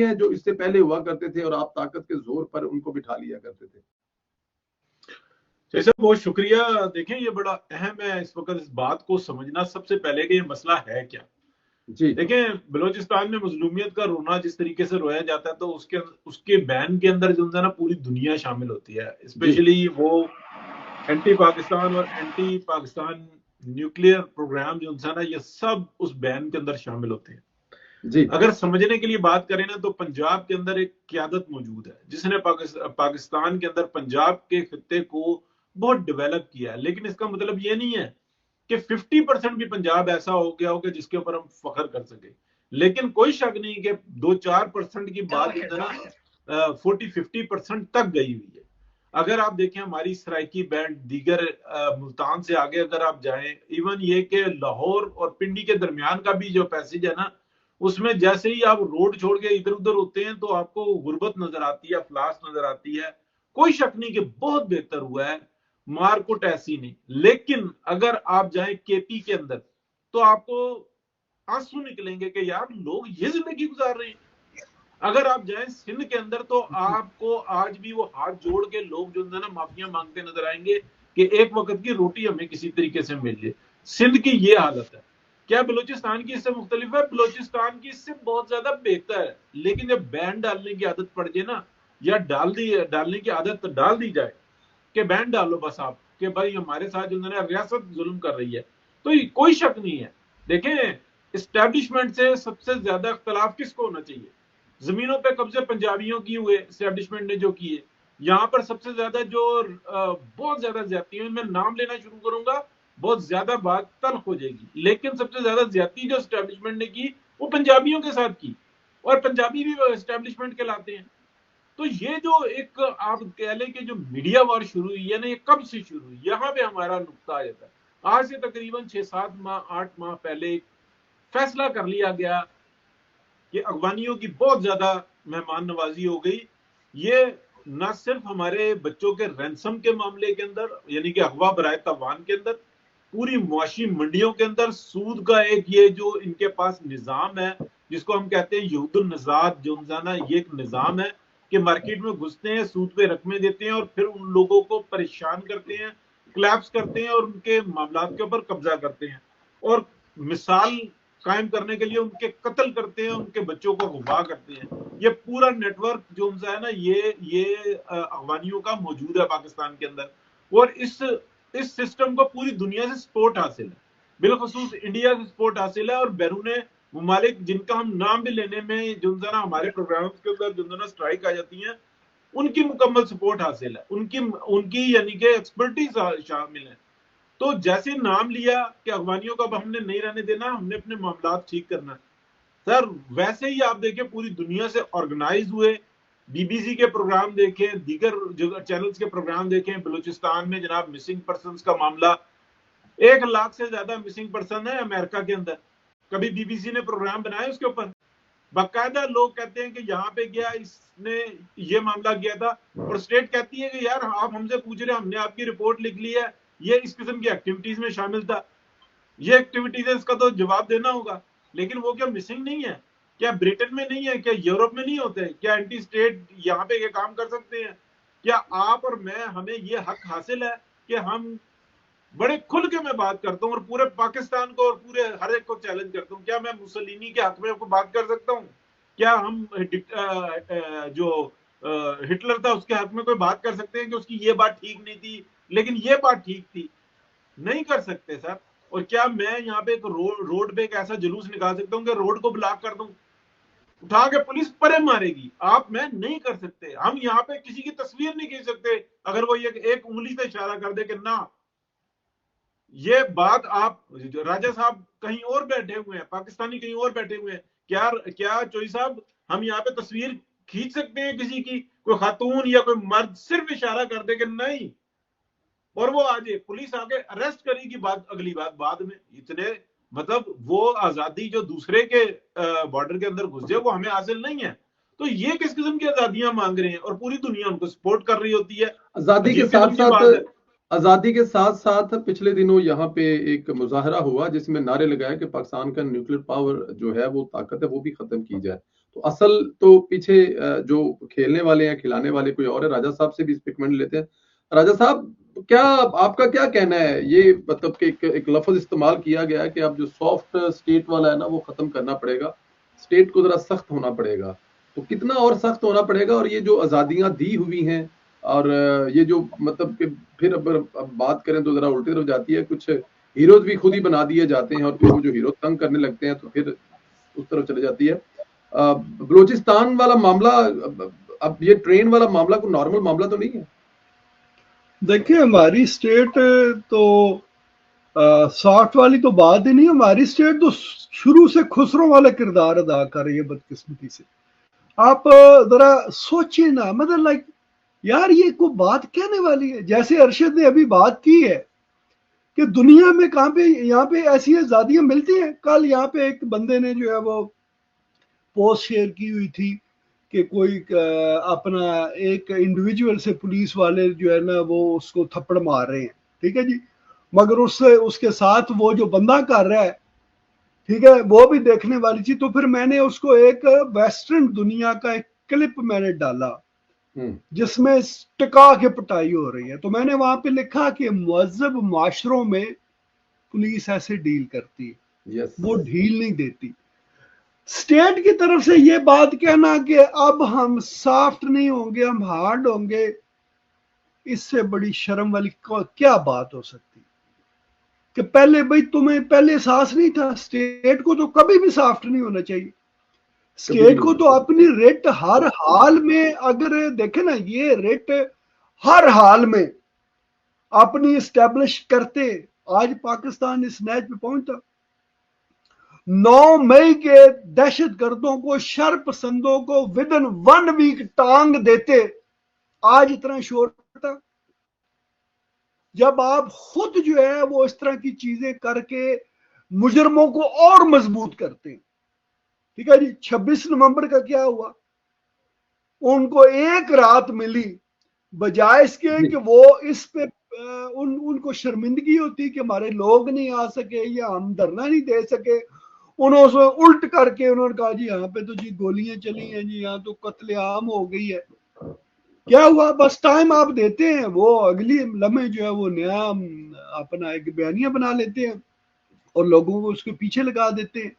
ہے جو اس سے پہلے ہوا کرتے تھے اور آپ طاقت کے زور پر ان کو بٹھا لیا کرتے تھے. جیسے بہت شکریہ. دیکھیں یہ بڑا اہم ہے اس وقت اس بات کو سمجھنا سب سے پہلے کہ یہ مسئلہ ہے کیا. جی دیکھیں بلوچستان میں مظلومیت کا رونا جس طریقے سے رویا جاتا ہے تو اس کے بین کے اندر جو ہے نا پوری دنیا شامل ہوتی ہے, اسپیشلی وہ اینٹی پاکستان اور اینٹی پاکستان نیوکلیئر پروگرام جو ہے نا یہ سب اس بین کے اندر شامل ہوتے ہیں. جی اگر سمجھنے کے لیے بات کریں نا تو پنجاب کے اندر ایک قیادت موجود ہے جس نے پاکستان کے اندر پنجاب کے خطے کو بہت ڈیولپ کیا ہے, لیکن اس کا مطلب یہ نہیں ہے کہ 50% بھی پنجاب ایسا ہو گیا ہو کہ جس کے اوپر ہم فخر کر سکیں. لیکن کوئی شک نہیں کہ 2-4% کی بات جو ہے نا 40-50% تک گئی ہوئی ہے. اگر آپ دیکھیں ہماری سرائکی بینڈ دیگر ملتان سے آگے اگر آپ جائیں, ایون یہ کہ لاہور اور پنڈی کے درمیان کا بھی جو پیسیج ہے نا اس میں جیسے ہی آپ روڈ چھوڑ کے ادھر ادھر ہوتے ہیں تو آپ کو غربت نظر آتی ہے, افلاس نظر آتی ہے. کوئی شک نہیں کہ بہت بہتر ہوا ہے, مارکوٹ ایسی نہیں. لیکن اگر آپ جائیں کے پی کے اندر تو آپ کو آنسو نکلیں گے کہ یار لوگ یہ زندگی گزار رہے ہیں. اگر آپ جائیں سندھ کے اندر تو آپ کو آج بھی وہ ہاتھ جوڑ کے لوگ جو ہے نا معافیاں مانگتے نظر آئیں گے کہ ایک وقت کی روٹی ہمیں کسی طریقے سے مل جائے. سندھ کی یہ حالت ہے. کیا بلوچستان کی اس سے مختلف ہے؟ بلوچستان کی اس سے بہت زیادہ بہتر ہے. لیکن جب بین ڈالنے کی عادت پڑ جائے نا, یا ڈالنے کی عادت ڈال دی جائے کہ بین ڈالو بس آپ کہ بھائی ہمارے ساتھ جو ہے نا ریاست ظلم کر رہی ہے, تو کوئی شک نہیں ہے. دیکھیں اسٹیبلشمنٹ سے سب سے زیادہ اختلاف کس کو ہونا چاہیے؟ زمینوں پہ قبضے پنجابیوں کی ہوئے, اسٹیبلشمنٹ نے جو کیے. یہاں پر سب سے زیادہ جو بہت زیادہ زیادتی ہے, میں نام لینا شروع کروں گا بہت زیادہ بات تلخ ہو جائے گی, لیکن سب سے زیادہ زیادتی جو اسٹیبلشمنٹ نے کی وہ پنجابیوں کے ساتھ کی, اور پنجابی بھی اسٹیبلشمنٹ کہلاتے ہیں. تو یہ جو ایک آپ کہہ لیں کہ جو میڈیا وار شروع ہوئی ہے نا, یہ کب سے شروع ہوئی؟ یہاں پہ ہمارا نقطہ آ جاتا ہے. آج سے تقریباً 6-7 ماہ 8 ماہ پہلے ایک فیصلہ کر لیا گیا کہ افغانیوں کی بہت زیادہ مہمان نوازی ہو گئی. یہ نہ صرف ہمارے بچوں کے رینسم کے معاملے کے اندر یعنی کہ اغوا برائے تاوان کے اندر, پوری معاشی منڈیوں کے اندر سود کا ایک یہ جو ان کے پاس نظام ہے جس کو ہم کہتے ہیں یہود النژاد جو یہ ایک نظام ہے کہ مارکیٹ میں گھستے ہیں, سود پہ رقمیں دیتے ہیں اور پھر ان لوگوں کو پریشان کرتے ہیں, کلیپس کرتے ہیں اور ان کے معاملات کے اوپر قبضہ کرتے ہیں, اور مثال قائم کرنے کے لیے ان کے قتل کرتے ہیں, ان کے بچوں کو غبا کرتے ہیں. یہ پورا نیٹ ورک جو ہے نا یہ افغانیوں کا موجود ہے پاکستان کے اندر, اور اس سسٹم کو پوری دنیا سے سپورٹ حاصل ہے, بالخصوص انڈیا سے سپورٹ حاصل ہے, اور بیرون ممالک جن کا ہم نام بھی لینے میں جو ذرا ہمارے پروگرامز کے اندر جو ذرا اسٹرائک آ جاتی ہیں ان کی مکمل سپورٹ حاصل ہے, ان کی یعنی کہ ایکسپرٹیز شامل ہے. تو جیسے نام لیا کہ افغانیوں کو اب ہم نے نہیں رہنے دینا, ہم نے اپنے معاملات ٹھیک کرنا سر, ویسے ہی آپ دیکھیں پوری دنیا سے آرگنائز ہوئے, بی بی سی کے پروگرام دیکھیں, دیگر جو چینلز کے پروگرام دیکھیں. بلوچستان میں جناب مسنگ پرسنز کا معاملہ 1 لاکھ سے زیادہ مسنگ پرسن ہے امریکہ کے اندر. کبھی بی بی سی نے پروگرام بنایا اس کے اوپر؟ باقاعدہ لوگ کہتے ہیں کہ یہاں پہ گیا, اس نے یہ معاملہ کیا تھا, اور اسٹیٹ کہتی ہے کہ یار آپ ہم سے پوچھ رہے ہیں, ہم نے آپ کی رپورٹ لکھ لی ہے, یہ اس قسم کی ایکٹیویٹیز میں شامل تھا, یہ ایکٹیویٹیز ہے, اس کا تو جواب دینا ہوگا. لیکن وہ کیا مسنگ نہیں ہے؟ کیا بریٹن میں نہیں ہے؟ کیا یورپ میں نہیں ہوتے؟ کیا اینٹی اسٹیٹ یہاں پہ یہ کام کر سکتے ہیں؟ کیا آپ اور میں, ہمیں یہ حق حاصل ہے کہ ہم بڑے کھل کے میں بات کرتا ہوں اور پورے پاکستان کو اور پورے ہر ایک کو چیلنج کرتا ہوں, کیا میں مسولینی کے حق میں بات کر سکتا ہوں؟ کیا ہم جو ہٹلر تھا اس کے حق میں کوئی بات کر سکتے ہیں کہ اس کی یہ بات ٹھیک نہیں تھی لیکن یہ بات ٹھیک تھی؟ نہیں کر سکتے سر. اور کیا میں یہاں پہ ایک روڈ پہ ایک ایسا جلوس نکال سکتا ہوں کہ روڈ کو بلاک کر دوں, اٹھا کے پولیس پرے مارے گی؟ آپ میں نہیں کر سکتے. ہم یہاں پہ کسی کی تصویر نہیں کھینچ سکتے اگر وہ ایک انگلی سے اشارہ کر دے کہ نہ یہ بات. آپ راجہ صاحب کہیں اور بیٹھے ہوئے ہیں, پاکستانی کہیں اور بیٹھے ہوئے ہیں, کیا چوئی صاحب ہم یہاں پہ تصویر کھینچ سکتے ہیں کسی کی؟ کوئی خاتون یا کوئی مرد صرف اشارہ کر دے کہ نہیں, اور وہ آ جائے, پولیس آگے اریسٹ کرے گی اگلی بات بعد میں. اتنے مطلب وہ آزادی جو دوسرے کے بارڈر کے اندر گھس جائے وہ ہمیں حاصل نہیں ہے. تو یہ کس قسم کی آزادیاں مانگ رہے ہیں اور پوری دنیا ان کو سپورٹ کر رہی ہوتی ہے. آزادی کے ساتھ ساتھ پچھلے دنوں یہاں پہ ایک مظاہرہ ہوا جس میں نعرے لگائے کہ پاکستان کا نیوکلیر پاور جو ہے وہ طاقت ہے وہ بھی ختم کی جائے. تو اصل تو پیچھے جو کھیلنے والے ہیں کھلانے والے کوئی اور ہے. راجہ صاحب سے بھی اس پہ کمنٹ لیتے ہیں. راجہ صاحب کیا آپ کا کیا کہنا ہے؟ یہ مطلب کہ ایک لفظ استعمال کیا گیا ہے کہ اب جو سافٹ اسٹیٹ والا ہے نا وہ ختم کرنا پڑے گا, اسٹیٹ کو ذرا سخت ہونا پڑے گا. تو کتنا اور سخت ہونا پڑے گا؟ اور یہ جو آزادیاں دی ہوئی ہیں اور یہ جو مطلب کہ پھر اب بات کریں تو ذرا الٹی طرف جاتی ہے, کچھ ہیروز بھی خود ہی بنا دیے جاتے ہیں اور پھر وہ جو ہیرو تنگ کرنے لگتے ہیں تو پھر اس طرف چلے جاتی ہے. بلوچستان والا معاملہ, اب یہ ٹرین والا معاملہ کوئی نارمل معاملہ تو نہیں ہے. دیکھیں ہماری اسٹیٹ تو سافٹ والی تو بات ہی نہیں, ہماری اسٹیٹ تو شروع سے خسروں والا کردار ادا کر رہی ہے بدقسمتی سے. آپ ذرا سوچیں نا, مطلب لائک یار یہ کوئی بات کہنے والی ہے. جیسے ارشد نے ابھی بات کی ہے کہ دنیا میں کہاں پہ یہاں پہ ایسی آزادیاں ملتی ہیں. کل یہاں پہ ایک بندے نے جو ہے وہ پوسٹ شیئر کی ہوئی تھی کہ کوئی اپنا ایک انڈیویجول سے پولیس والے جو ہے نا وہ اس کو تھپڑ مار رہے ہیں, ٹھیک ہے جی, مگر اس کے ساتھ وہ جو بندہ کر رہا ہے, ٹھیک ہے, وہ بھی دیکھنے والی تھی. تو پھر میں نے اس کو ایک ویسٹرن دنیا کا ایک کلپ میں نے ڈالا جس میں ٹکا کے پٹائی ہو رہی ہے. تو میں نے وہاں پہ لکھا کہ مہذب معاشروں میں پولیس ایسے ڈیل کرتی ہے, وہ ڈھیل نہیں دیتی. اسٹیٹ کی طرف سے یہ بات کہنا کہ اب ہم سافٹ نہیں ہوں گے, ہم ہارڈ ہوں گے, اس سے بڑی شرم والی کیا بات ہو سکتی کہ پہلے بھائی تمہیں پہلے احساس نہیں تھا. اسٹیٹ کو تو کبھی بھی سافٹ نہیں ہونا چاہیے. اسٹیٹ کو تو اپنی ریٹ ہر حال میں, اگر دیکھیں نا یہ ریٹ ہر حال میں اپنی اسٹیبلش کرتے, آج پاکستان اس نیچ پہ پہنچتا. 9 مئی کے دہشت گردوں کو, شر پسندوں کو ودن 1 ویک ٹانگ دیتے, آج اتنا شور تھا. جب آپ خود جو ہے وہ اس طرح کی چیزیں کر کے مجرموں کو اور مضبوط کرتے ہیں. ٹھیک ہے جی, 26 نومبر کا کیا ہوا؟ ان کو ایک رات ملی, بجائے اس کے کہ وہ اس پہ ان کو شرمندگی ہوتی کہ ہمارے لوگ نہیں آ سکے یا ہم دھرنا نہیں دے سکے. انہوں سے الٹ کر کے انہوں نے کہا جی یہاں پہ تو جی گولیاں چلی ہیں جی, یہاں تو قتل عام ہو گئی ہے. کیا ہوا؟ بس ٹائم آپ دیتے ہیں, وہ اگلی لمحے جو ہے وہ نیا اپنا ایک بیانیہ بنا لیتے ہیں اور لوگوں کو اس کے پیچھے لگا دیتے ہیں.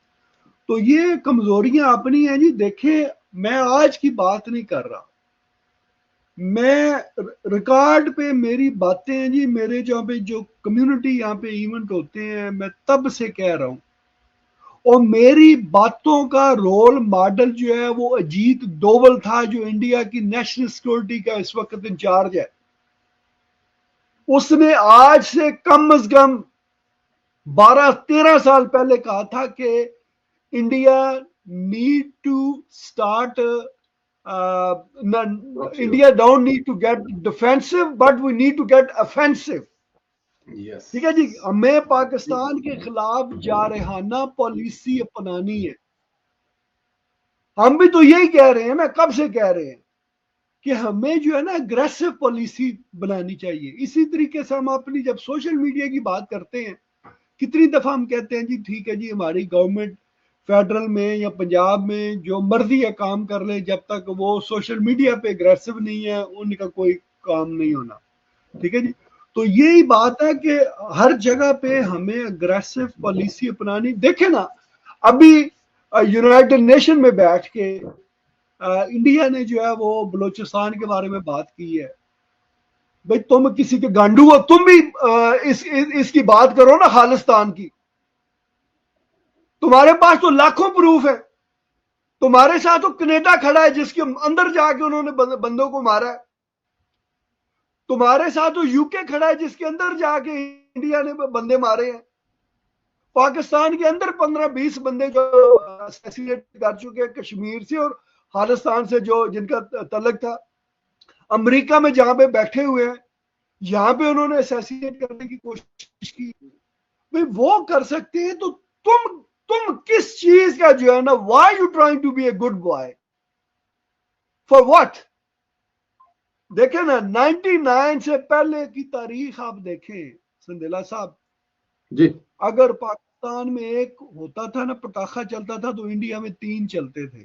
تو یہ کمزوریاں اپنی ہیں جی. دیکھیں میں آج کی بات نہیں کر رہا, میں ریکارڈ پہ میری باتیں ہیں جی. میرے جہاں پہ جو کمیونٹی یہاں پہ ایونٹ ہوتے ہیں, میں تب سے کہہ رہا ہوں, اور میری باتوں کا رول ماڈل جو ہے وہ اجیت دوول تھا, جو انڈیا کی نیشنل سیکورٹی کا اس وقت انچارج ہے. اس نے آج سے کم از کم 12-13 سال پہلے کہا تھا کہ India need to start, India don't need to get defensive but we need to get offensive. ٹھیک ہے جی, ہمیں پاکستان کے خلاف جارحانہ پالیسی اپنانی ہے. ہم بھی تو یہی کہہ رہے ہیں نا, کب سے کہہ رہے ہیں کہ ہمیں جو ہے نا اگریسو پالیسی بنانی چاہیے. اسی طریقے سے ہم اپنی جب سوشل میڈیا کی بات کرتے ہیں, کتنی دفعہ ہم کہتے ہیں جی ٹھیک ہے جی ہماری گورنمنٹ فیڈرل میں یا پنجاب میں جو مرضی ہے کام کر لے, جب تک وہ سوشل میڈیا پہ اگریسو نہیں ہے ان کا کوئی کام نہیں ہونا. ٹھیک ہے جی, تو یہی بات ہے کہ ہر جگہ پہ ہمیں اگریسو پالیسی اپنانی. دیکھیں نا ابھی یونائٹڈ نیشن میں بیٹھ کے انڈیا نے جو ہے وہ بلوچستان کے بارے میں بات کی ہے. بھئی تم کسی کے گانڈو ہو, تم بھی اس کی بات کرو نا خالستان کی. تمہارے پاس تو لاکھوں پروف ہے. تمہارے ساتھ تو کینیڈا کھڑا ہے جس کے اندر جا کے انہوں نے بندوں کو مارا ہے. تمہارے ساتھ تو یو کے کھڑا ہے جس کے اندر جا کے انڈیا نے بندے مارے ہیں. پاکستان کے اندر 15-20 بندے جو اسیسینیٹ کر چکے ہیں کشمیر سے اور خالستان سے جو جن کا تعلق تھا. امریکہ میں جہاں پہ بیٹھے ہوئے ہیں, یہاں پہ انہوں نے اسیسینیٹ کرنے کی کوشش کی. بھئی وہ کر سکتے ہیں تو تم کس چیز کا جو ہے نا, why you trying to be a good boy for what? دیکھیں نا 99 سے پہلے کی تاریخ آپ دیکھیں سندیلا صاحب جی, اگر پاکستان میں ایک ہوتا تھا نا پٹاخہ چلتا تھا تو انڈیا میں 3 چلتے تھے.